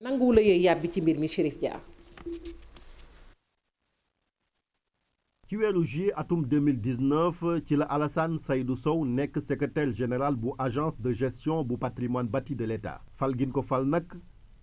nanguwu la yee yàbbi ci mbir mi Chérif Dia. ci weeru juillet atum 2019 ci la Alassane Seydou Sow nekk secrétaire général bu agence de gestion bu patrimoine bâti de l'État fal gin ko fal nag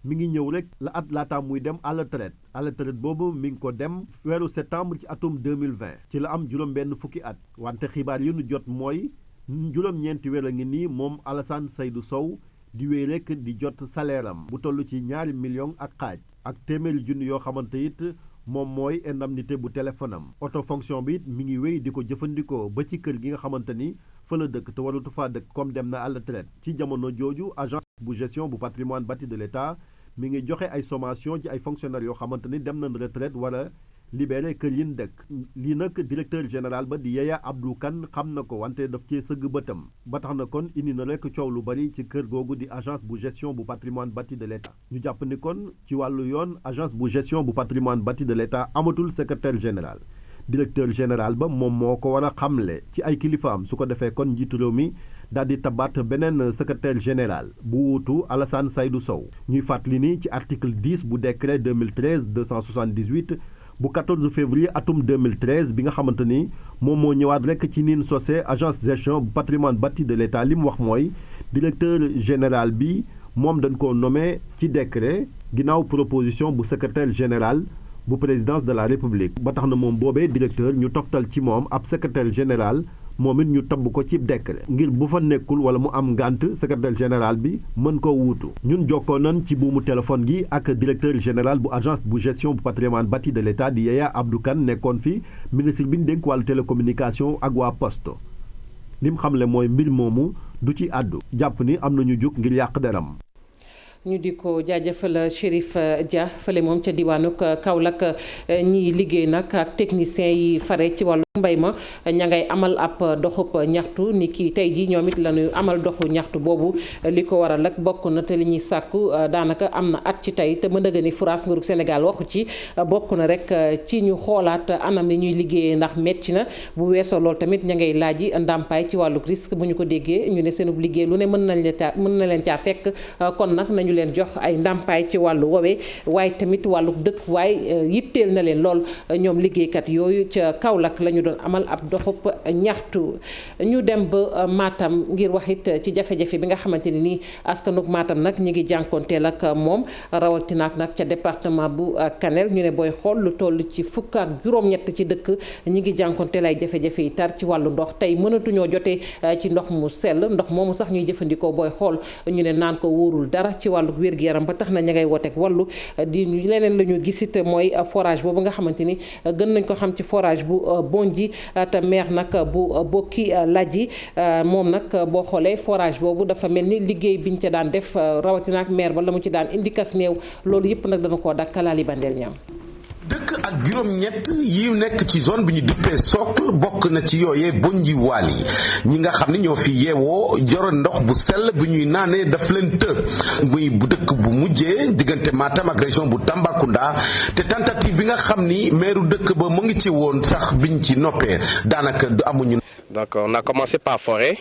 mi ngi ñëw rek la at laata muy dem à la retraite boobu mi ngi ko dem weeru septembre ci atum 2020 ci la am juróom-benn fukki at wante xibaar yi nu jot mooy juróom-ñeenti weer a ngi nii moom Alassane Seydou Sow di wéy rek di jot salaire am bu toll ci $2 millions ak xaaj ak téeméeri junni yoo xamante it moom mooy indemnité bu téléphone am autofonction bi it mi ngi wéy di ko jëfandikoo ba ci kër gi nga xamante ni fa la dëkk te waratu faa dëkk comme dem na à la retraite ci jamono jooju agence bu gestion bu patrimoine bâti de l'État mi ngi joxe ay sommation ci ay fonctionnaires yoo xamante ni dem nañ retraite war a libéré kër yin dëkk lii nag directeur général ba di Yaya Abdou Kane xam na ko wante daf cee sëgg bëtam ba tax na kon indi na rek coow lu bari ci kër googu di agence bu gestion bu patrimoine bâti de l'État ñu jàpp ni kon ci wàllu yoon agence bu gestion bu patrimoine bâti de l'État amatul secrétaire général directeur général ba moom moo ko war a xamle ci ay kilifaam su ko defee kon njiitu réew mi daal di tabaat beneen secrétaire général bu wuutu Alassane Seydou Sow ñuy fàttali ni ci article 10 bu décret 2013-278 bu 14 février atum 2013 bi nga xamante ni moom moo ñëwaat rek ci nin sosé agence gestion bu patrimoine bâti de l'État li mu wax mooy directeur général bi moom dañ ko nommé ci décret ginnaaw proposition bu secrétaire général bu présidence de la république ba tax na moom boobee directeur ñu toftal ci moom ab secrétaire général moom it ñu tabb ko ci décret ngir bu fa nekkul wala mu am ngànt secrétaire général bi mën koo wuutu ñun jokkoo nañ ci buumu téléphone gi ak directeur général bu agence bu gestion bu patrimoine bâti de l'État di Yaya Abdou Kane nekkoon fi ministre bi ñu dénk wàllu télécommunication ak waa poste lim xamle mooy mbir moomu du ci àddu jàpp ni am nañu jóg ngir yàq deram ñu di ko jaajëfal Chérif Dia fële moom ca diwaanu Kaolack ñiy liggéey nag ak technicien yi fare ci wàllu mbay ma ña ngay amal ab doxub ñaxtu ni ki tey ji ñoom it la ñuy amal doxu ñaxtu boobu li ko waral ak bokk na te li ñuy sàkku daanaka am na at ci tey te mën nga ni France nguurug Sénégal waxu ci bokk na rek ci ñu xoolaat anam yi ñuy liggéeyee ndax metti na bu weesoo loolu tamit ña ngay laaji ndàmpaay ci wàllu risque bu ñu ko déggee ñu ne seenub liggéey lu ne mën na leen caa fekk kon nag nañu leen jox ay ndàmpaay ci wàllu woowee waaye tamit wàllu dëkk waaye yitteel na leen lool ñoom liggéeykat yooyu ca Kaolack lañu doon amal ab doxub ñaxtu ñu dem ba Matam ngir wax it ci jafe-jafe bi nga xamante ne nii askanug Matam nag ñi ngi jànkonteel ak moom rawatina nag ca département bu Kanel ñu ne booy xool lu toll ci fukk ak juróom-ñett ci dëkk ñi ngi jànkonteel ay jafe-jafe yi tar ci wàllu ndox tey mënatuñoo jotee ci ndox mu sell ndox moomu sax ñuy jëfandikoo booy xool ñu ne naan ko wóorul dara ci wàllu wér-gu-yaram ba tax na ña ngay wooteeg wàllu di leneen la ñu gisit mooy forage boobu nga xamante ni gën nañ ko xam ci forage bu Bonji te maire nag bu Bokki Laji moom nag boo xoolee forage boobu dafa mel ni liggéey biñ ca daan def rawatina ak maire ba la mu ci daan indi kas néew loolu yëpp nag dana koo dakkalaali bandeel ñaam dëkk ak juróom-ñett yi nekk ci zone bi ñu duppee socle bokk na ci yooyee Bonji Waali ñi nga xam ne ñoo fi yeewoo joro ndox bu sell bu ñuy naanee daf leen të muy bu dëkk bu mujjee diggante Matam ak région bu Tambacounda te tentative bi nga xam ni maire dëkk ba mu ngi ci woon sax biñ ci noppee daanaka du amuñu. Donc on a commencé par forêt.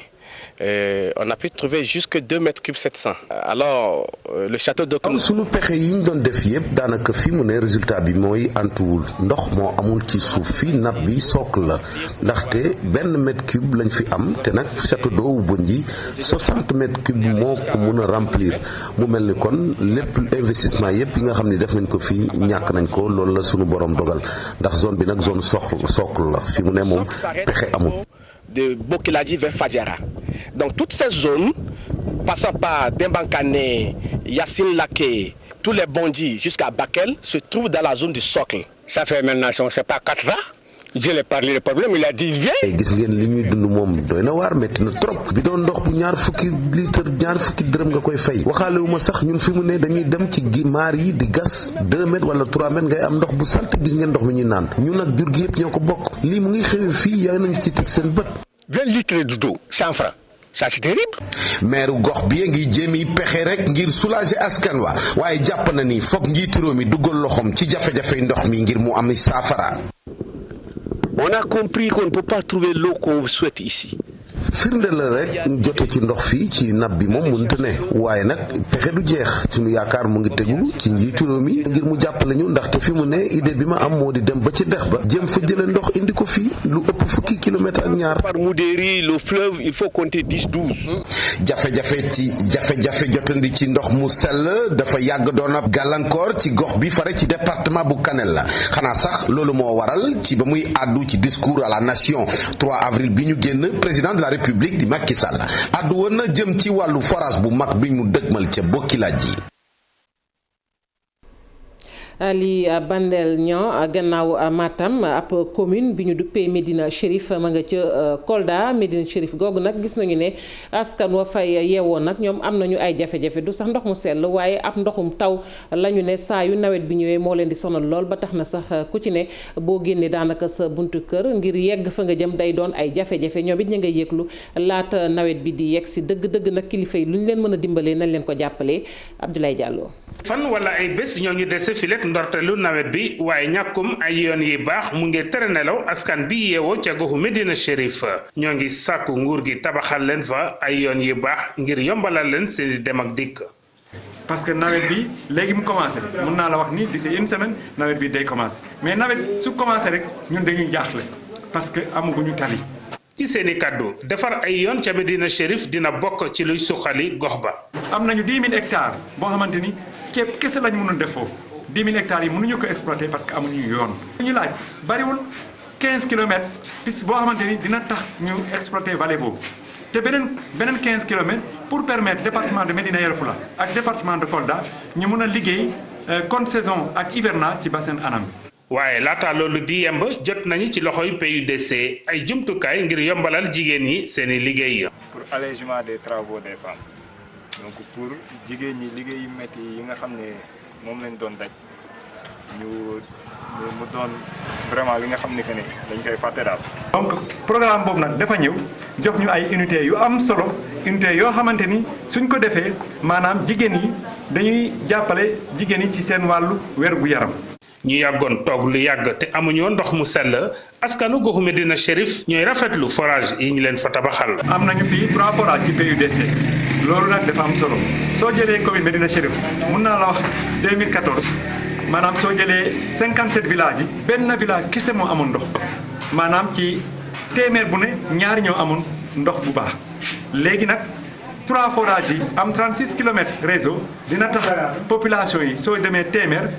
On a pu trouver jusque 2 mètres cubes 700. Alors le château de comme sunu pexe yi ñu doon def yëpp daanaka fi mu ne résultat bi mooy antuwul ndox moo amul ci suuf fi nappe bi socle la ndaxte 1 mètre cube lañ fi am te nag château d'eau Bonji 60 mètres cubes moo ko mun a remplir mu mel ni kon lépp investissement yëpp yi nga xam ne def nañ ko fii ñàkk nañ ko loolu la sunu borom dogal ndax zone bi nag zone socle la fi mu ne moom pexe amul. De Bokiladji vers Fadiara. Donc toute cette zone, passant par Dembankane, Yassine Laké, tous les Bonji jusqu'à Bakel, se trouve dans la zone du socle. Ça fait maintenant, c'est pas 4 ans. Je l'ai parlé le problème, il a dit il vient. gis ngeen li ñuy dund moom doy na waar métti na trop bi doon ndox bu ñaar fukki dërëm nga koy fay waxaale wu ma sax ñun fi mu ne dañuy dem ci maar yi di gas 2 mètres wala 3 mètres ngay am ndox bu salte gis ngeen ndox mi ñuy naan ñun nag jur gi yëpp ñoo ko bokk lii mu ngi xew fii yaa nañ ci teg seen bët. 20 litres d'eau 100 francs. Ça c'est terrible. maire gox bi ngi jéem yi pexe rek ngir soulager askan wa waaye jàpp na ni foog njiitu réew mi duggal loxoom ci jafe-jafe ndox mi ngir mu am saafara. On a compris qu'on ne peut pas trouver l'eau qu'on souhaite ici. firnde la rek jote ci ndox fii ci nappe bi moom mënut ne waaye nag pexe du jeex sunu yaakaar mu ngi tegu ci njiitu réew mi ngir mu jàppale ñu ndaxte fi mu ne idée bi ma am moo di dem ba ci dex ba jéem fa jële ndox indi ko fii lu ëpp fukki kilomètre ak ñaar. Par Moudéri le fleuve il faut compter 10-12. jafe-jafe jotandi ci ndox mu sell dafa yàgg doon ab gàllankoor ci gox bi fare ci département bu Kanel la xanaa sax loolu moo waral ci ba muy àddu ci discours à la nation 3 avril bi ñu génn président de la république di Macky Sall àddu woon na jëm ci wàllu forage bu mag bi ñu dëgmal ca Bokiladji. Ali Bandel Niang gannaaw Matam ab commune bi ñu duppee Médina Chérif ma nga ca Kolda Médina Chérif googu nag gis nañu ne askan wa fay yeewoo nag ñoom am nañu ay jafe-jafe du sax ndox mu sell waaye ab ndoxum taw la ñu ne saa yu nawet bi ñëwee moo leen di sonal lool ba tax na sax ku ci ne boo génnee daanaka sa buntu kër ngir yegg fa nga jëm day doon ay jafe-jafe ñoom it ñu ngay yëglu laata nawet bi di yegg si dëgg-dëgg nag kilifa yi lu ñu leen mën a dimbalee nañ leen ko jàppalee Abdoulaye Diallo. fan wala ay bés ñoo ñu dese fileek ndorteelu nawet bi waaye ñàkkum ay yoon yi baax mu ngi tere nelaw askan bi yeewoo ca goxu Médina Chérif ñoo ngi sàkku nguur gi tabaxal leen fa ay yoon yi baax ngir yombalal leen seeni dem ak dikk. parce que nawet bi léegi mu commencé mun naa la wax ni d'ici une semaine nawet bi day commencé mais nawet su commencé rek ñun dañuy jaaxle parce que amaguñu tali. ci seeni kàddu defar ay yoon ca Médina Chérif dina bokk ci luy suqali gox ba. am nañu 10 000 hectares boo xamante ni ceeb kese lañ mënoon def foofu 10 000 hectares yi mënuñu ko exploiter parce que amuñu yoon. ñu laaj bariwul 15 kilomètres piste boo xamante ni dina tax ñu exploiter vallée boobu te beneen 15 kilomètres pour permettre département de Médina Yoro Foulah ak département de Kolda ñu mën a liggéey contre saison ak hivernage ci bassin anam. waaye laata loolu di yemb jot nañu ci loxoy PUDC ay jumtukaay ngir yombalal jigéen ñi seeni liggéey. pour allègement des travaux des femmes donc pour jigéen ñi liggéey yu métti yi nga xam ne moom lañ doon daj mu doon vraiment li nga xam ne que ne dañ koy fàtte daal. donc programme boobu nag dafa ñëw jox ñu ay unités yu am solo unités yoo xamante ni suñ ko defee maanaam jigéen yi dañuy jàppale jigéen yi ci seen wàllu wér gu yaram. ñu yàggoon toog lu yàgg te amuñoo ndox mu sell askanu goxu Médina Chérif ñooy rafetlu forage yi ñu leen fa tabaxal. am nañu fii 3 forages ci PUDC loolu nag dafa am solo soo jëlee commune Médina Chérif mun naa la wax 2014 maanaam soo jëlee 57 villages yi benn village kese moo amoon ndox maanaam ci téeméer bu ne ñaari ñoo amoon ndox bu baax léegi nag 3 forages yi am 36 kilomètres réseau dina tax population yi soo demee téeméer.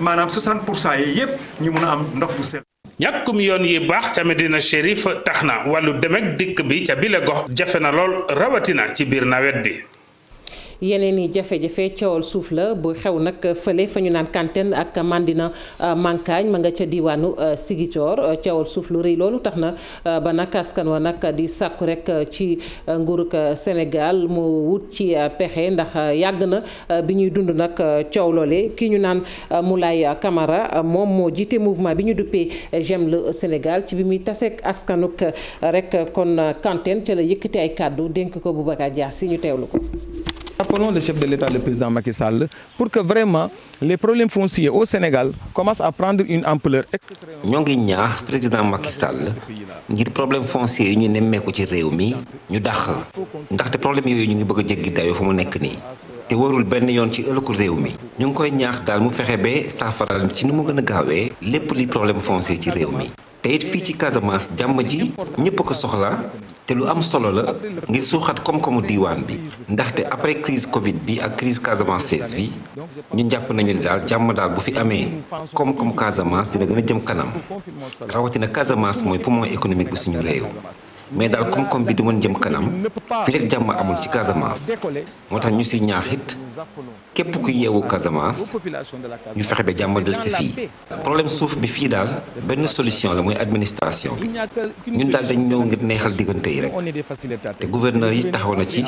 maanaam 60% yi yëpp ñu mun a am ndox bu sell. ñàkkum yoon yi baax ca Médina Chérif tax na wàllu dem ak dikk bi ca bile gox jafe na lool rawatina ci biir nawet bi. yeneen i jafe-jafe coowal suuf la bu xew nag fële fa ñu naan Kantène ak Mandina Mankagne ma nga ca diwaanu Ziguinchor coowal suuf lu rëy loolu tax na ba nag askan wa nag di sàkku rek ci nguurug Sénégal mu wut ci pexe ndax yàgg na bi ñuy dund nag coow loole ki ñu naan Moulay Camara moom moo jiite mouvement bi ñu duppee J'aime le Sénégal ci bi muy taseeg askanuk rek kon Kantène ca la yëkkati ay kàddu dénk ko Boubacar Dia si ñu teewlu ko. Appelons le chef de l'État, le président Macky Sall, pour que vraiment les problèmes fonciers au Sénégal commencent à prendre une ampleur extrêmement. ñoo ngi ñaax président Macky Sall ngir problème foncier yi ñu nemmeeku ci réew mi ñu dàq ndaxte problème yooyu ñu ngi bëgg a jéggi dayoo fu mu nekk nii te warul benn yoon ci ëllëgu réew mi. ñu ngi koy ñaax daal mu fexe ba saafaral ci ni mu gën a gaawee lépp li problème foncier ci réew mi. te it fii ci Casamance jàmm ji ñëpp ko soxla te lu am solo la ngir suuxat koom-koomu diiwaan bi ndaxte après crise Covid bi ak crise Casamance 16 bi ñun jàpp nañu ne daal jàmm daal bu fi amee koom-koomu Casamance dina gën a jëm kanam rawatina Casamance mooy poumon économique bu suñu réew mais daal koom-koom bi du mën jëm kanam fi lekk jàmm amul ci Casamance moo tax ñu si ñaax it képp ku yeewu Casamance ñu fexe ba jàmm del si fii problème suuf bi fii daal benn solution la mooy administration bi ñun daal dañ ñëw ngir neexal diggante yi rek te gouverneur yi taxaw na ci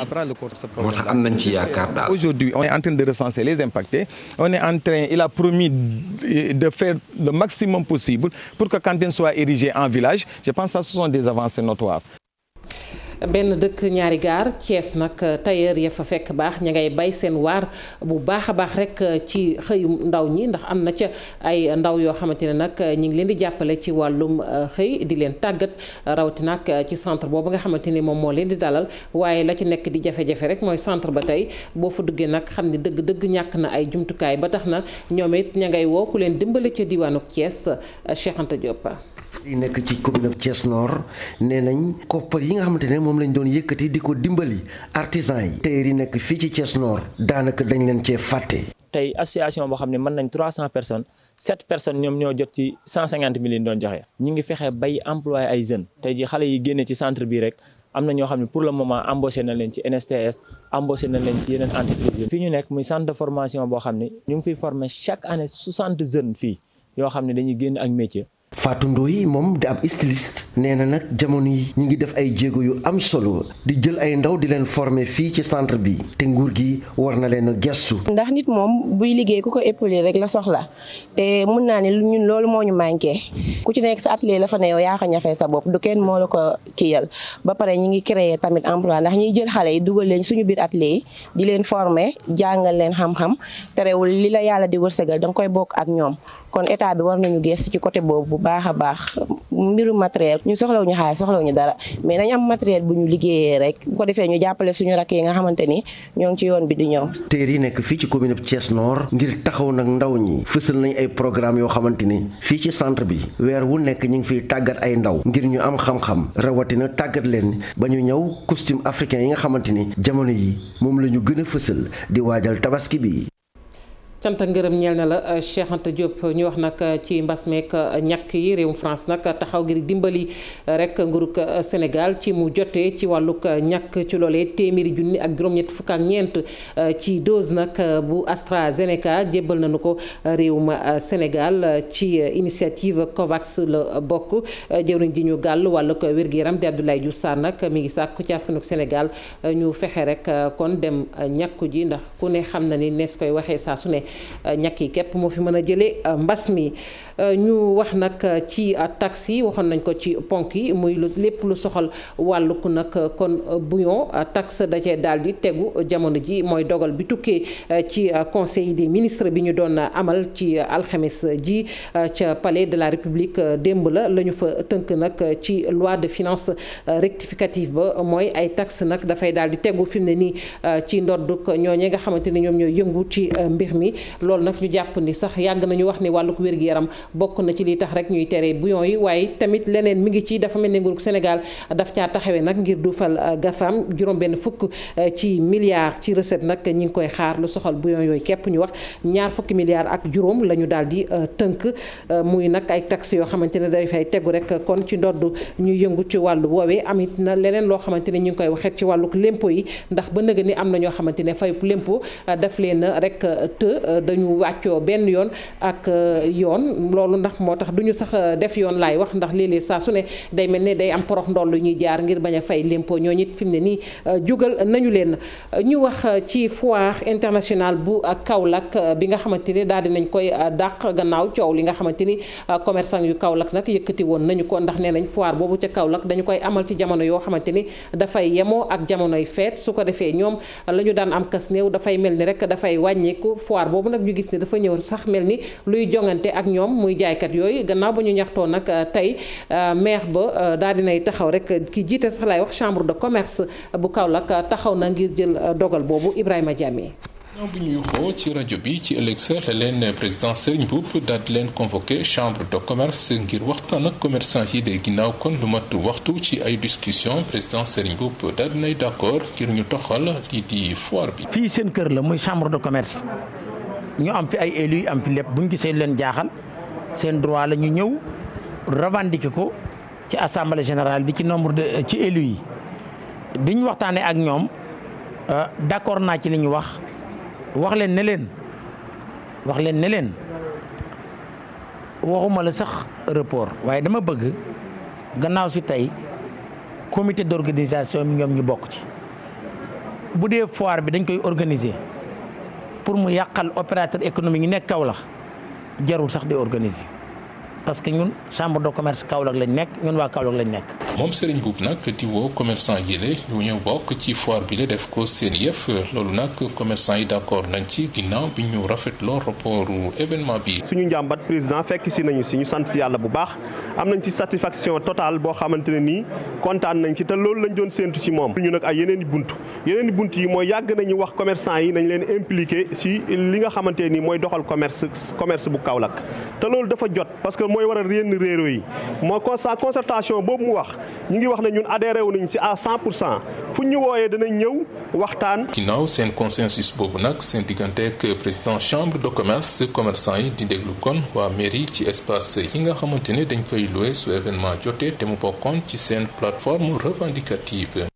moo tax am nañ ci yaakaar daal. Aujourd'hui on est en train de recenser les impactés on est en train il a promis de faire le maximum possible pour que Kantène soit érigé en village je pense que ce sont des avancées notoires. benn dëkk ñaari gaar Thiès nag tailleur ya fa fekk baax ña ngay bay seen waar bu baax a baax rek ci xëyum ndaw ñi ndax am na ca ay ndaw yoo xamante ne nag ñi ngi leen di jàppale ci wàllum xëy di leen tàggat rawatina nag ci centre boobu nga xamante ni moom moo leen di dalal waaye la ci nekk di jafe-jafe rek mooy centre ba tey boo fa duggee nag xam ne dëgg-dëgg ñàkk na ay jumtukaay ba tax na ñoom it ña ngay woo ku leen dimbali ca diwaanu Thiès Cheikh Anta Diop. yi nekk ci commune Thiès Nord nee nañ koppar yi nga xamante ne moom lañ doon yëkkati di ko dimbali artisan yi tailleur yi nekk fii ci Thiès Nord daanaka dañ leen cee fàtte. tey association boo xam ne mën nañ 300 personnes 7 personnes ñoom ñoo jot ci 150 000 yi doon joxe ñi ngi fexe bay employé ay jeunes tey ji xale yi génne ci centre bi rek am na ñoo xam ne pour le moment embauché na leen ci NSTS embauché na leen ci yeneen entreprise fii ñu nekk muy centre de formation boo xam ne ñu ngi fiy former chaque année 60 jeunes fii yoo xam ne dañuy génn ak métier. Fatou Ndoye moom di ab styliste nee na nag jamono yi ñu ngi def ay jéego yu am solo di jël ay ndaw di leen former fii ci centre bi te nguur gi war na leen a gestu. ndax nit moom buy liggéey ku ko épauler rek la soxla te mun naa ne ñun loolu moo ñu manqué ku ci nekk sa atelier la fa ne yow yaa ko ñafee sa bopp du kenn moo la ko kiyal ba pare ñi ngi créer tamit emploi ndax ñiy jël xale yi dugal leen suñu biir atelier yi di leen former jàngal leen xam-xam terewul li la yàlla di wërsëgal da nga koy bokk ak ñoom kon état bi war nañu gestu ci côté boobu bu baax a baax mbiru matériel ñu soxlawuñu xaalis soxlawuñu dara mais nañ am matériel bu ñu liggéeyee rek bu ko defee ñu jàppale suñu rakk yi nga xamante ni ñoo ngi ci yoon bi di ñëw. tailleur yi nekk fii ci commune Thiès Nord ngir taxaw nag ndaw ñi fësal nañ ay programme yoo xamante ni fii ci centre bi weer wu nekk ñu ngi fiy tàggat ay ndaw ngir ñu am xam-xam rawatina tàggat leen ba ñu ñëw costume africain yi nga xamante ni jamono yi moom la ñu gën a fësal di waajal tabaski bi. cant ak ngërëm ñeel na la Cheikh Anta Diop ñu wax nag ci mbas meek ñàkk yi réewum France nag taxaw ngir dimbali rek nguurug Sénégal ci mu jotee ci wàllug ñàkk ci loolee téeméeri junni ak juróom-ñett fukk ak ñeent ci dose nag bu AstraZeneca jébbal nañu ko réewum Sénégal ci initiative COVAX la bokk jëwriñ ji ñu gàll wàllug wér-gu-yaram di Abdoulaye Diouf Sarr nag mi ngi sàkku ci askanug Sénégal ñu fexe rek kon dem ñàkku ji ndax ku ne xam na ni nees koy waxee saa su ne ñàkk yi képp moo fi mën a jëlee mbas mi ñu wax nag ci taxes yi waxoon nañ ko ci ponk yi muy lépp lu soxal wàllug nag kon bouillon taxe da cee daal di tegu jamono ji mooy dogal bi tukkee ci conseil des ministres bi ñu doon amal ci alxames ji ca palais de la république démb la ñu fa tënk nag ci loi de finances rectificative ba mooy ay taxe nag dafay daal di tegu fi mu ne nii ci ndoddug ñooñee nga xamante ni ñoom ñooy yëngu ci mbir mi. loolu nag ñu jàpp ni sax yàgg nañu wax ni wàllug wér-gu-yaram bokk na ci li tax rek ñuy tere bouillon yi waaye tamit leneen mi ngi ci dafa mel ne nguurug Sénégal daf caa taxawee nag ngir duufal GAFAM juróom-benn fukk ci milliards ci recette nag ñi ngi koy xaar lu soxal bouillon yooyu képp ñu wax ñaar fukki milliards ak juróom la ñu daal di tënk muy nag ay taxes yoo xamante ne day fay tegu rek kon ci ndodd ñu yëngu ci wàllu woowee amit na leneen loo xamante ne ñu ngi koy waxeet ci wàllug lempo yi ndax ba nëga ni am na ñoo xamante ne fayub lempo daf leen rek dañu wàccoo benn yoon ak yoon loolu ndax moo tax duñu sax def yoon laay wax ndax léeg-léeg saa su ne day mel ne day am porox ndoll lu ñuy jaar ngir bañ a fay lempo ñoo ñit fi mu ne nii jugal nañu leen ñu wax ci foire internationale bu Kaolack bi nga xamante ni daal dinañ koy dàq gannaaw coow li nga xamante ni commerçant yu Kaolack nag yëkkati woon nañu ko ndax nee nañ foire boobu ca Kaolack dañu koy amal ci jamono yoo xamante ni dafay yemoo ak jamonoy feet su ko defee ñoom la ñu daan am kas néew dafay mel ni rek dafay wàññeeku foire boobu nag ñu gis ne dafa ñëw sax mel ni luy jongante ak ñoom muy jaaykat yooyu gannaaw ba ñu ñaxtoo nag tey maire ba daal dinay taxaw rek ki jiite sax laay wax chambre de commerce bu Kaolack taxaw na ngir jël dogal boobu Ibrahima Diamé. ñoo bu ñuy xoo ci rajo bi ci ëllëg sa la leen président Serigne Mboup daal di leen convoqué chambre de commerce ngir waxtaan ak commerçant yi de ginnaaw kon lu mat waxtu ci ay discussion président Serigne Mboup daal dinay d'accord ngir ñu toxal lii di foire bi. fii seen kër la muy chambre de commerce ñu am fi ay élus am fi lépp bu ñu gisee leen jaaxal seen droit la ñu ñëw revendiquer ko ci assemblée générale bi ci nombre de ci élus yi bi ñu waxtaanee ak ñoom d'accord naa ci li ñu wax leen ne leen waxuma la sax report waaye dama bëgg gannaaw si tey comité d'organisation bi ñoom ñu bokk ci bu dee foire bi dañ koy organiser pour mu yàqal opérateur économique yi nekk Kaolack jarul sax di organiser parce que ñun chambre de commerce Kaolack lañ nekk ñun waa Kaolack lañ nekk. moom Serigne Mboup nag di woo commerçant yile ñu ñëw bokk ci foire bi la def ko seen yëf loolu nag commerçant yi d'accord nañ ci ginnaaw bi ñu rafetloo rapportu événement bi. suñu njàmbat président fekk si nañu si ñu sant si yàlla bu baax am nañ si satisfaction totale boo xamante ne nii kontaan nañ ci te loolu lañ doon séentu si moom. ñu nag ay yeneen i bunt yi mooy yàgg nañu wax commerçant yi nañ leen impliqué si li nga xamante ni mooy doxal commerce bu Kaolack te loolu dafa jot parce que mooy waral yenn réeróo yi moo concertation boobu mu wax ñu ngi wax ne ñun adhéré wu nañ si à 100% fu ñu wooyee danañ ñëw waxtaan. ginnaaw seen consensus boobu nag seen diggante ak président chambre de commerce commerçant yi di déglu kon waa mairie ci espace yi nga xamante ne dañ fay loué su événement jotee te mu bokkoon ci seen plateforme revendicative.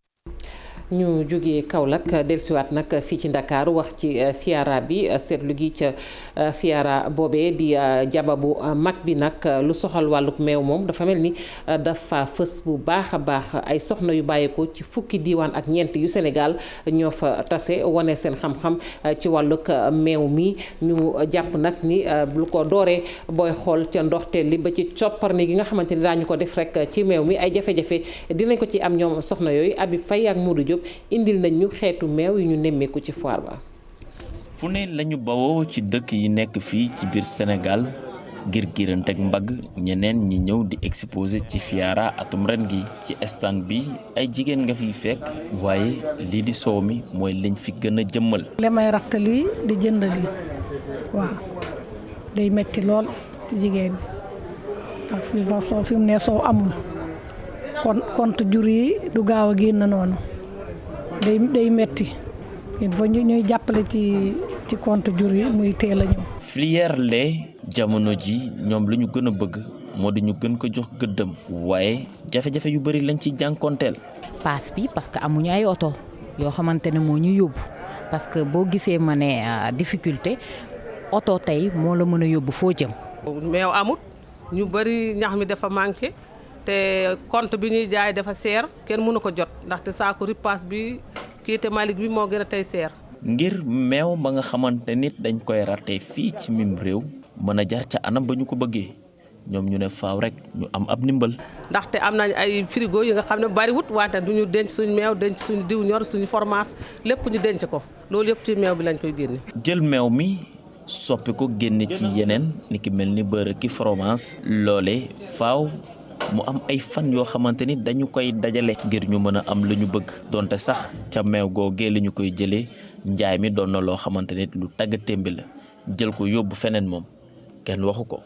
ñu jógee Kaolack dellusiwaat nag fii ci Ndakaaru wax ci FIARA bi seetlu gi ca FIARA boobee di jaba bu mag bi nag lu soxal wàlluk meew moom dafa mel ni dafa fës bu baax a baax ay soxna yu bàyyeekoo ci fukki diiwaan ak ñeent yu Sénégal ñoo fa tase wane seen xam-xam ci wàlluk meew mi ñu jàpp nag ni lu ko dooree booy xool ca ndoxteel li ba ci copparni gi nga xamante ni daañu ko def rek ci meew mi ay jafe-jafe dinañ ko ci am ñoom soxna yooyu Abi Faye ak Modou Diop indil nañ ñu xeetu meew yu ñu nemmeeku ci foire ba. fu ne lañu bawoo ci dëkk yi nekk fii ci biir Sénégal ngir giranteeg mbagg ñeneen ñi ñëw di exposé ci FIARA atum ren gi ci stand bi ay jigéen nga fiy fekk waaye lii di soow mi mooy liñ fi gën a jëmmal. li may raxtali di jënd lii waaw day metti lool ci jigéen bi ak fi mu ne soow amul kon compte jur yi du gaaw a génn noonu. day metti il faut ñuy jàppale ci compte jur yi muy teel a ñëw. filière lait jamono ji ñoom lu ñu gën a bëgg moo di ñu gën ko jox gëddëm waaye jafe-jafe yu bari lañ ci jànkonteel. paas bi parce que amuñu ay oto yoo xamante ne moo ñu yóbbu parce que boo gisee ma ne difficulté oto tey moo la mën a yóbbu foo jëm. meew amut ñu bari ñax mi dafa manqué. te compte bi ñuy jaay dafa seer kenn mënu ko jot ndaxte saako ripaas bi kii te Malick bi moo gën a tey seer. ngir meew ba nga xamante nit dañ koy raté fii ci mim réew mën a jar ca anam ba ñu ko bëggee ñoom ñu ne faaw rek ñu am ab ndimbal. ndaxte am nañ ay frigo yi nga xam ne bariwut wante du ñu denc suñu meew denc suñu diw ñor suñu fromage lépp ñu denc ko loolu yëpp ci meew bi lañ koy génne. jël meew mi soppi ko génne ci yeneen ni ki mel ni beurre ki fromage loole faaw. mu am ay fan yoo xamante ni dañu koy dajale ngir ñu mën a am lu ñu bëgg donte sax ca meew googee la ñu koy jëlee njaay mi doon na loo xamante ni lu tagga témbi la jël ko yóbbu feneen moom kenn waxu ko.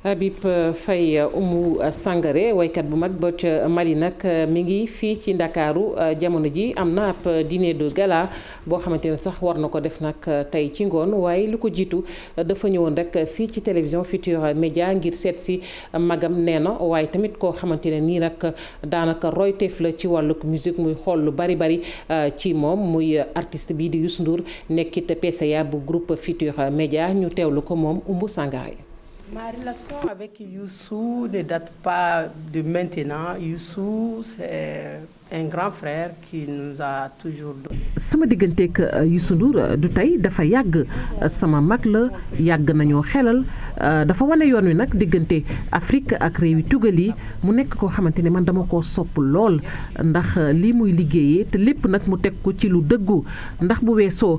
Habib Faye Oumou Sangaré waykat bu mag ba ca Mali nag mi ngi fii ci Ndakaaru jamono ji am na ab dîner de gala boo xamante ne sax war na ko def nag tey ci ngoon waaye lu ko jiitu dafa ñëwoon rek fii ci télévision Futurs Médias ngir seet si magam nee na waaye tamit koo xamante ne nii nag daanaka royteef la ci wàlluk musique muy xool lu bari ci moom muy artiste bii di Youssou Ndour nekkit PCA bu groupe Futurs Médias ñu teewlu ko moom Oumou Sangaré. Ma relation avec Youssou ne date pas de maintenant. Youssou, c'est un grand frère qui nous a toujours donné. sama digganteeg Youssou Ndour du tey dafa yàgg sama mag la yàgg nañoo xelal dafa wane yoon wi nag diggante Afrique ak réewi tugal yi mu nekk koo xamante ne man dama koo sopp lool ndax lii muy liggéeyee te lépp nag mu teg ko ci lu dëggu ndax bu weesoo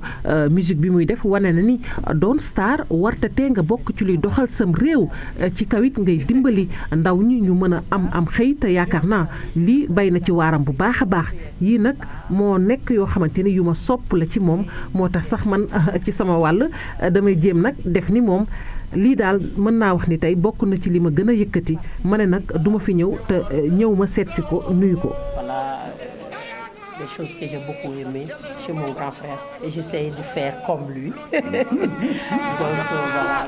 musique bi muy def wane na ni doon star warta tee nga bokk ci luy doxal sam réew ci kawit ngay dimbali ndaw ñi ñu mën a am xëy te yaakaar naa lii bay na ci waaram bu baax a baax yii nag moo nekk yoo xamante ni yu ma sopp la ci moom moo tax sax man ci sama wàll damay jéem nag def ni moom lii daal mën naa wax ni tey bokk na ci li ma gën a yëkkati ma ne nag duma fi ñëw te ñëw ma seet si ko nuyu ko. Voilà des choses que j'ai beaucoup aimées chez mon grand frère et j'essaie de faire comme lui. Donc voilà.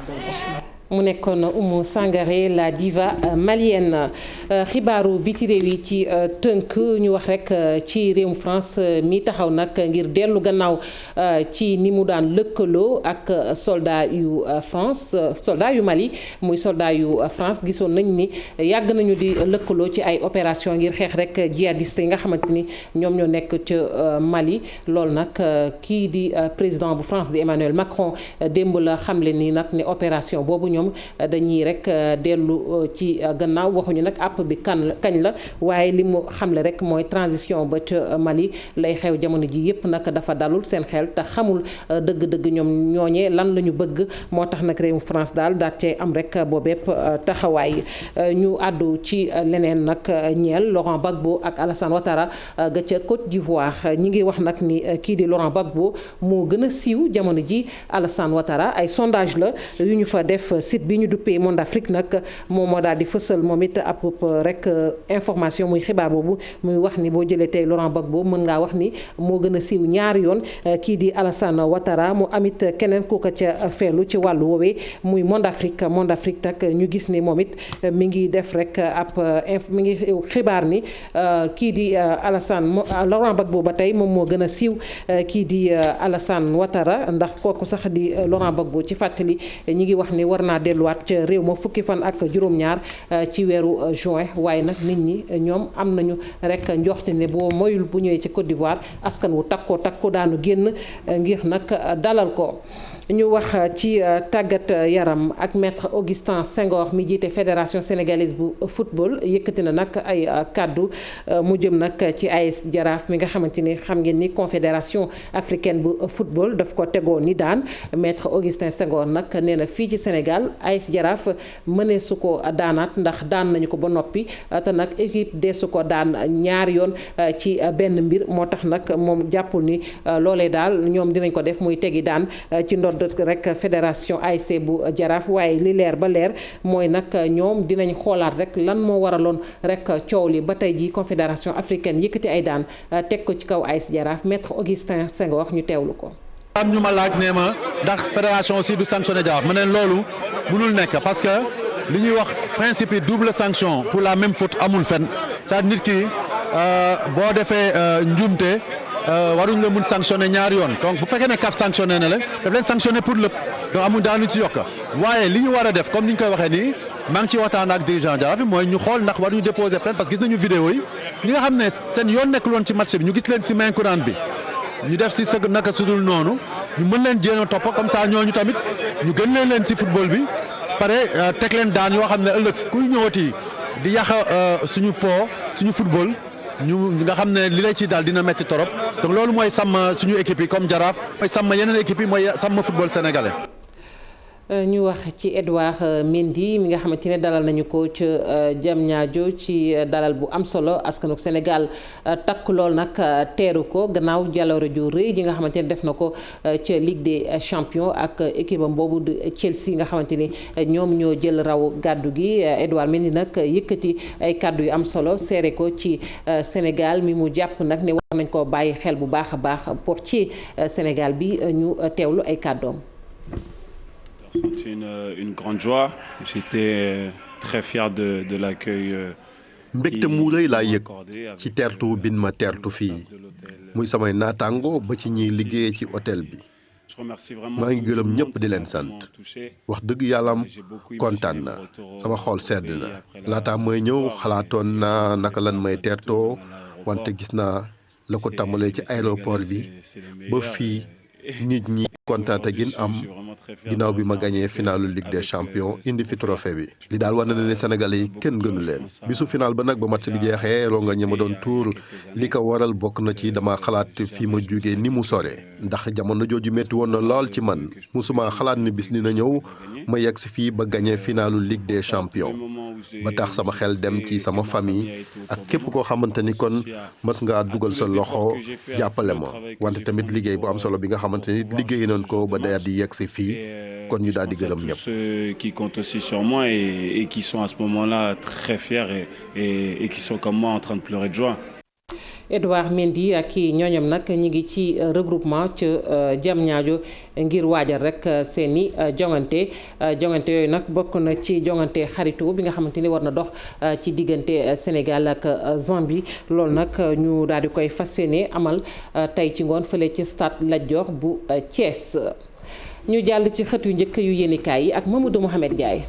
mu nekkoon Oumou Sangaré la diva malienne xibaaru biti réew yi ci tënk ñu wax rek ci réewum France mi taxaw nag ngir dellu gannaaw ci ni mu daan lëkkaloo ak soldat yu France soldat yu Mali muy soldat yu France gisoon nañ ni yàgg nañu di lëkkaloo ci ay opération ngir xeex rek djihadiste yi nga xamante ni ñoom ñoo nekk ca Mali loolu nag kii di président bu France di Emmanuel Macron démb la xamle ni nag ne opération boobu ñoom dañuy rek dellu ci gannaaw waxuñu nag àpp bi kañ la waaye li mu xamle rek mooy transition ba ca Mali lay xew jamono ji yépp nag dafa dalul seen xel te xamul dëgg-dëgg ñoom ñooñee lan la ñu bëgg moo tax nag réewum France daal daal cee am rek boobepp taxawaay ñu àddu ci leneen nag ñeel Laurent Gbagbo ak Alassane Ouattara ga ca Côte d'Ivoire ñi ngi wax nag ni kii di Laurent Gbagbo moo gën a siiw jamono ji Alassane Ouattara ay sondage la yu ñu fa def site bi ñu duppee Monde Afrique nag moom moo daal di fësal moom it ab rek information muy xibaar boobu muy wax ni boo jëlee tey Laurent Gbagbo mën ngaa wax ni moo gën a siiw ñaari yoon kii di Alassane Ouattara mu amit keneen ku ko ca feelu ci wàllu woowee muy Monde Afrique nag ñu gis ni moom it mi ngi def rek ab mi ngi xibaar ni kii di Laurent Gbagbo ba tey moom moo gën a siiw kii di Alassane Ouattara ndax kooku sax di Laurent Gbagbo ci fàttali ñi ngi wax ni war naa delluwaat ca réew ma fukki fan ak juróom-ñaar ci weeru juin waaye nag nit ñi ñoom am nañu rek njoxte ne boo moyul bu ñëwee ci Côte d'Ivoire askan wu takko daanu génn ngir nag dalal ko. ñu wax ci tàggat yaram ak maître Augustin Senghor mi jiite fédération sénégalaise bu football yëkkati na nag ay kàddu mu jëm nag ci AS Jaraaf mi nga xamante ni xam ngeen ni confédération africaine bu football daf ko tegoo ni daan maître Augustin Senghor nag nee na fii ci Sénégal AS Jaraaf mënee su ko daanaat ndax daan nañu ko ba noppi te nag équipe de su ko daan ñaari yoon ci benn mbir moo tax nag moom jàppul ni loolee daal ñoom dinañ ko def muy tegi daan ci ndodd rek fédération ASC bu Jaraaf waaye li leer ba leer mooy nag ñoom dinañ xoolaat rek lan moo waraloon rek coow li ba tey ji confédération africaine yëkkati ay daan teg ko ci kaw AS Jaraaf maître Augustin Senghor ñu teewlu ko. am ñu ma laaj nee ma ndax fédération aussi du sanctionné Jaraaf ma ne loolu mënul nekk parce que li ñuy wax principe yi double sanction pour la même faute amul fenn c'est-à-dire nit ki boo defee njuumte waruñ la mun sanctionné ñaari yoon donc bu fekkee ne CAF sanctionné na leen daf leen sanctionné pour lépp donc amul daanu ci yokk waaye li ñu war a def comme ni ñu koy waxee nii maa ngi ci waxtaan ak dirigeant Jaraaf bi mooy ñu xool ndax waruñu déposer plainte parce que gis nañu vidéo yi ñi nga xam ne seen yoon nekkul woon ci match bi ñu gis leen ci main courante bi ñu def ci sëg naka sudul noonu ñu mën leen jéem a topp comme ça ñooñu tamit ñu gën leen ci football bi pare teg leen daan yoo xam ne ëllëg kuy ñëwati di yàq suñu suñu football ñu nga xam ne li lay ci daal dina metti torop donc loolu mooy sàmm suñu équipe yi comme Jaraaf mooy sàmm yeneen équipe yi mooy sàmm football sénégalais. ñu wax ci Edouard Mendy mi nga xamante ne dalal nañu ko ca Diamniadio ci dalal bu am solo askanuk Sénégal takk lool nag teeru ko gannaaw jaloore ju rëy ji nga xamante ne def na ko ca Ligue des Champions ak équipe am boobu de Chelsea nga xamante ni ñoom ñoo jël raw gàddu gi Edouard Mendy nag yëkkati ay kàddu yu am solo seere ko ci Sénégal mi mu jàpp nag ne war nañ koo bàyyi xel bu baax a baax pour ci Sénégal bi ñu teewlu ay kàddoom. C'est une grande joie. J'étais très fier de l'accueil. mbégte mu rëy laa yëg ci teertu bin ma teertu fii muy samay naataango ba ci ñiy liggéey ci hôtel bi maa ngi gërëm ñëpp di leen sant wax dëgg yàllam kontaan na sama xol sedd na laata may ñëw xalaatoon naa naka lan may teertoo wante gis naa la ko tàmbalee ci aéroport bi ba fii nit ñi kontaante gin am ginnaaw bi ma gañee finalu Ligue des Champions indi fi trophée bi li daal war na ne Sénégalais yi kenn gënu leen bisu final ba nag ba match bi jeexee ronga ñi ma doon tuur li ko waral bokk na ci dama xalaat fi ma jógee ni mu sore ndax jamono jooju métti woon na lool ci man musuma xalaat ni bis dina ñëw ma yegg si fii ba gañee finalu Ligue des Champions ba tax sama xel dem ci sama famille ak képp koo xamante ni kon mas ngaa dugal sa loxo jàppale ma wante tamit liggéey bu am solo bi nga xamante ni liggéey nañ ko ba daal di yegg si fii kon ñu daal di gërëm ñëpp. Ceux qui comptent aussi sur moi et qui sont à ce moment-là très fiers et qui sont comme moi en train de pleurer de joie. Edouard Mendy ak i ñooñam nag ñi ngi ci regroupement ca Diamniadio ngir waajal rek seeni jongante yooyu nag bokk na ci jongante xaritu bi nga xamante ni war na dox ci diggante Sénégal ak Zambie loolu nag ñu daal di koy fas yéene amal tey ci ngoon fële ci stade Lat Dior bu Thiès ñu jàll ci xët yu njëkk yu yéenikaay yi ak Mamadou Mouhamed Ndiaye.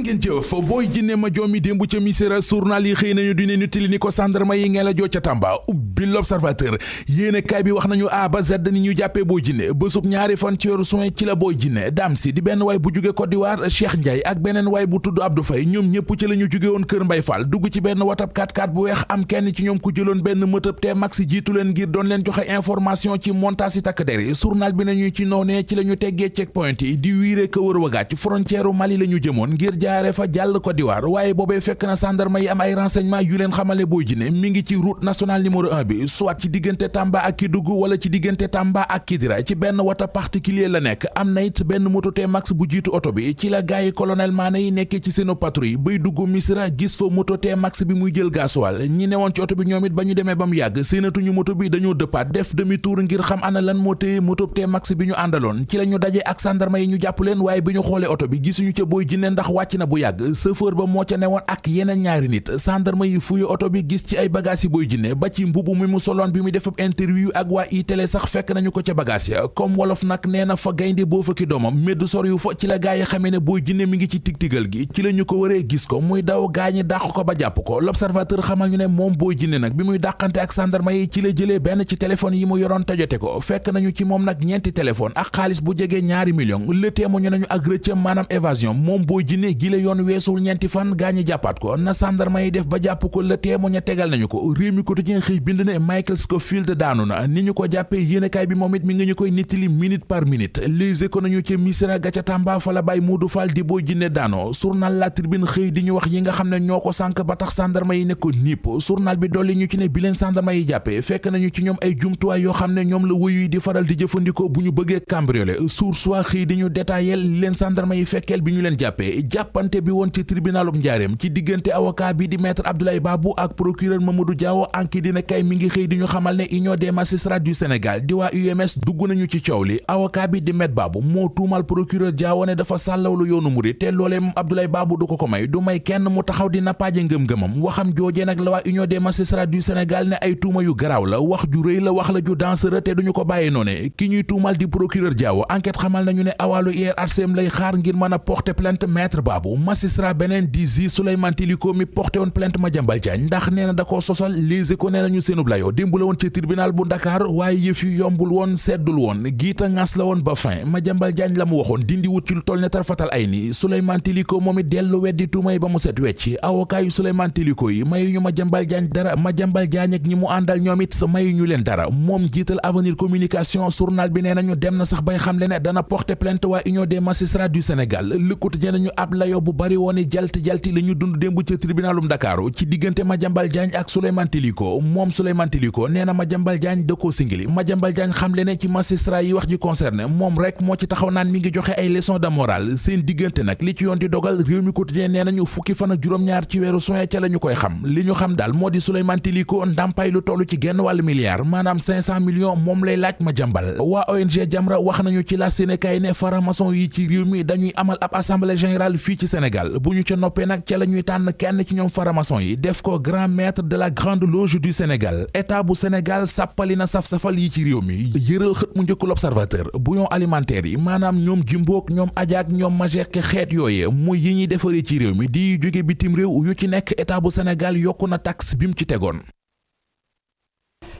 ngeen jëf booy jinne ma joomi démb ca misira journal yi xëy nañu dine ñu tili ni ko sandarma yi ngeen la joo ca Tamba ubbi l'observateur yéene kaay bi wax nañu A ba Z ni ñu jàppee booy jinne bésub ñaari fan ci weeru juin ci la booy jinne daam si di benn waay bu jóge Côte d'Ivoire Cheikh Ndiaye ak beneen waay bu tudd Abdou Faye ñoom ñëpp ci la ñu jóge woon Kër Mbay Fall dugg ci benn watab 4x4 bu weex am kenn ci ñoom ku jëloon benn mëtëb te max jiitu leen ngir doon leen joxe information ci montage yi takk der yi journal bi nañu ci noonee ci la ñu teggee checkpoint yi di wiire ka wër wagaat frontière Mali la ñu jëmoon ngir jaare fa jàll Côte d'Ivoire waaye boobee fekk na gendarme yi am ay renseignement yu leen xamale booy jinne mi ngi ci route nationale numéro 1 bi soit ci diggante Tamba ak Kédougou wala ci diggante Tamba ak Kidira ci benn wata particulier la nekk am na it benn moto T-Max bu jiitu oto bi ci la gaay yi colonel Mané yi nekkee ci seenu patrouille bay dugg Missira gis fa moto T-Max bi muy jël gasoil ñi newoon ci oto bi ñoom it ba ñu demee ba mu yàgg séenatuñu moto bi dañoo dëppaat def demi tour ngir xam ana lan moo téye moto T-Max bi ñu àndaloon ci la ñu daje ak gendarme yi ñu jàpp leen waaye bi ñu xoolee oto bi gisuñu ca booy jinne ndax wàcc na bu yàgg chauffeur ba moo ca newoon ak yeneen ñaari nit gendarme yi fuye oto bi gis ci ay bagages yi booy jinne ba ci mbubu mi mu soloon bi muy def ab interview ak waa iTélé sax fekk nañu ko ca bagage ya comme wolof nag nee na fa gaynde boo fakki doomam médd sor yu fa ci la gaa yi xamee ne booy jinne mi ngi ci tigtigal gi ci la ñu ko waree gis ko muy daw gaañi dàq ko ba jàpp ko l'observateur xamal ñu ne moom booy jinne nag bi muy dàqante ak gendarme yi ci la jëlee benn ci téléphone yi mu yoroon tajote ko fekk nañu ci moom nag ñeenti téléphone ak xaalis bu jegee 2 millions le témoigné nañu ak rëccam maanaam évasion moom booy jinne gi la yoon weesul ñeenti fan gaañi jàppaat ko na gendarme yi def ba jàpp ko le témoigné tegal nañu ko réew mi quotidien xëy bind ne Michael Scofield daanu na ni ñu ko jàppee yéenekaay bi moom it mi ngi ñu koy nittali minute par minute Les Échos nañu ca Missira ga ca Tamba fa la bàyyi Modou Fall di booy jinne daano journal La Tribune xëy di ñu wax yi nga xam ne ñoo ko sànk ba tax gendarme yi ne ko nipp journal bi dolli ñu ci ne bi leen gendarme yi jàppee fekk nañu ci ñoom ay jumtuwaay yoo xam ne ñoom la wuyu yi di faral di jëfandikoo bu ñu bëggee cambrioler Source A xëy di ñu détaillé leen gendarme yi fekkeel bi ñu leen jàppee jàppante bi woon ci tribunalum Njaareem ci diggante avocat bi di maître Abdoulaye Babou ak procureur Mamadou Diawo anki dina kay mi ngi xëy di ñu xamal ne Union des magistrats du Sénégal di waa UMS dugg nañu ci coow li avocat bi di maître Babou moo tuumal procureur Diawo ne dafa sàllawlu yoonu murid te loolee moom Abdoulaye Babou du ko may du may kenn mu taxaw di nappaaje ngëm-ngëmam waxam joojee nag la waa Union des magistrats du Sénégal ne ay tuuma yu garaaw la wax ju rëy la wax la ju dangereux te duñu ko bàyyi noone ki ñuy tuumal di procureur Diawo enquête xamal nañu ne awalu IRHCM lay xaar ngir mën a porter plainte maître Babou magistrat beneen di Zi Souleymane Teliko mi porté woon plainte Madiambal Diagne ndax nee na da koo sosal Les Échos nee nañu seenub layoo démb la woon ci tribunal bu Dakar waaye yëf yu yombul woon seddul woon giita ngas la woon ba fin Madiambal Diagne la mu waxoon dindi wut ci lu toll ne tarfatal ay ni Souleymane Teliko moom it dellu weddi tuumay ba mu set wecc avocat yu Souleymane Teliko yi mayuñu Madiambal Diagne dara Madiambal Diagne ak ñi mu àndal ñoom it mayuñu leen dara moom jiital Avenir Communication journal bi nee nañu dem na sax bay xam le ne dana porter plainte waa Union des magistrats du Sénégal Le Quotidien nañu ab layoo bu bari woon jalti la ñu dund démb ca tribunalum Dakar ci diggante Madiambal Diagne ak Souleymane Teliko moom Souleymane Teliko nee na Madiambal Diagne da koo singili Madiambal Diagne xam le ne ci magistrat yi wax ji concerné moom rek moo ci taxaw naan mi ngi joxe ay leçons de morale seen diggante nag li ci yoon di dogal réew mi quotidien nee nañu fukki fan ak juróom-ñaar ci weeru juin ca la ñu koy xam li ñu xam daal moo di Souleymane Teliko ndàmpaay lu toll ci genn wàllu milliard maanaam 500 millions moom lay laaj Madiambal waa ONG Jamra wax nañu ci la Sénégal ne faramason yi ci réew mi dañuy amal ab assemblée générale fii ci Sénégal bu ñu ca noppee nag ca la ñuy tànn kenn ci ñoom faramason yi def ko grand maître de la grande loge du Sénégal état bu Sénégal sàppali na saf-safal yi ci réew mi yëral xët mu njëkk l'Observateur bouillon alimentaire yi maanaam ñoom jimbook ñoom ajaak ñoom majeek xeet yooye muy yi ñuy defaree ci réew mi di jóge bitim réew yu ci nekk état bu Sénégal yokku na taxe bi mu ci tegoon.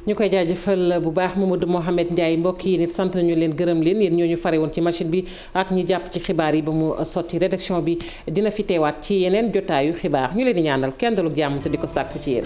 ñu koy jaajëfal bu baax Mamadou Mohamed Ndiaye mbokk yi nit sant nañu leen gërëm leen yéen ñoo ñu fare woon ci machine bi ak ñi jàpp ci xibaar yi ba mu sotti rédaction bi dina fi teewaat ci yeneen jotaayu xibaar ñu leen di ñaanal kenn dalug jàmm te di ko sàkku ci yéen.